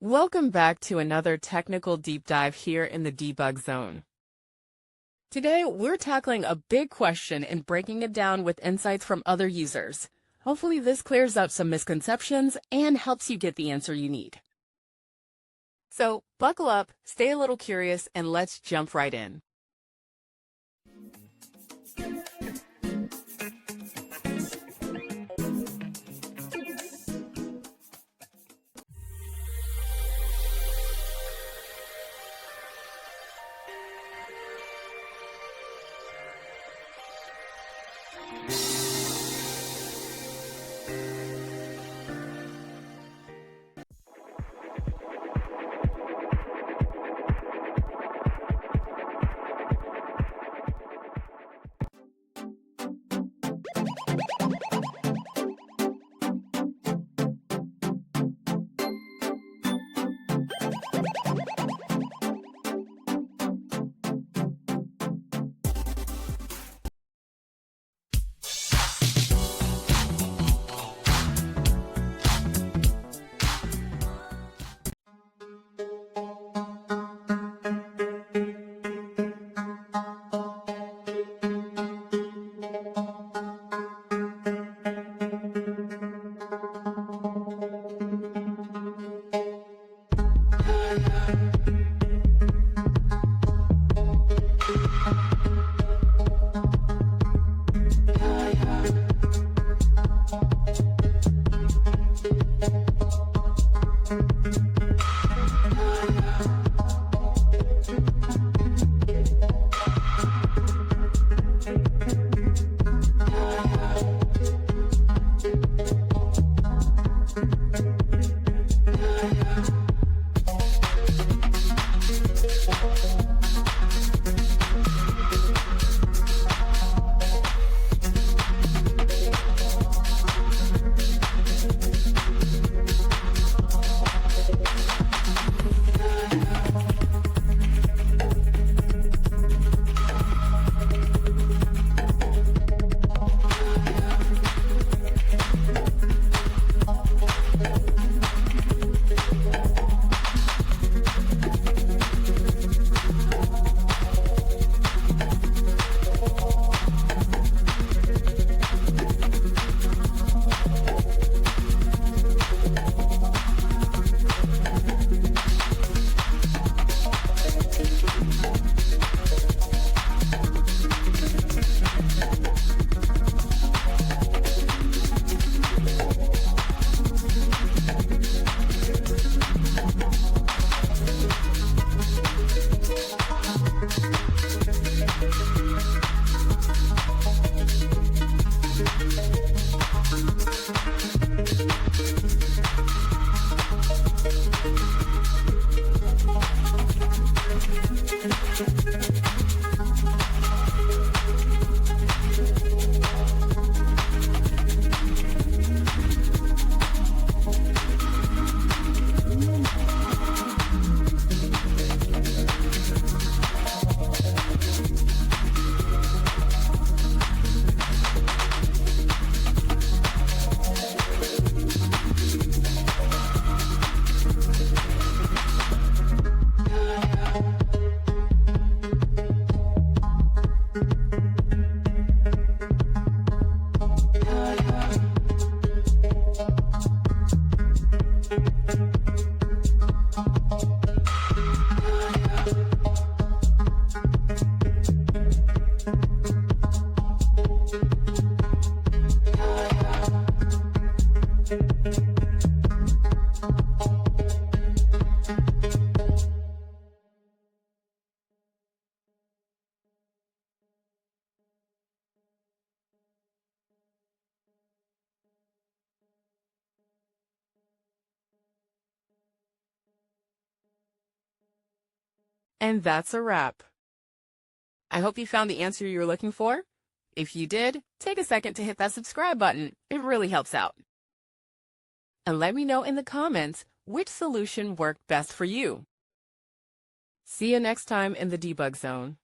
Welcome back to another technical deep dive here in the debug zone. Today, we're tackling a big question and breaking it down with insights from other users. Hopefully this clears up some misconceptions and helps you get the answer you need. So buckle up, stay a little curious, and let's jump right in. And that's a wrap. I hope you found the answer you were looking for. If you did, take a second to hit that subscribe button. It really helps out. And let me know in the comments which solution worked best for you. See you next time in the debug zone.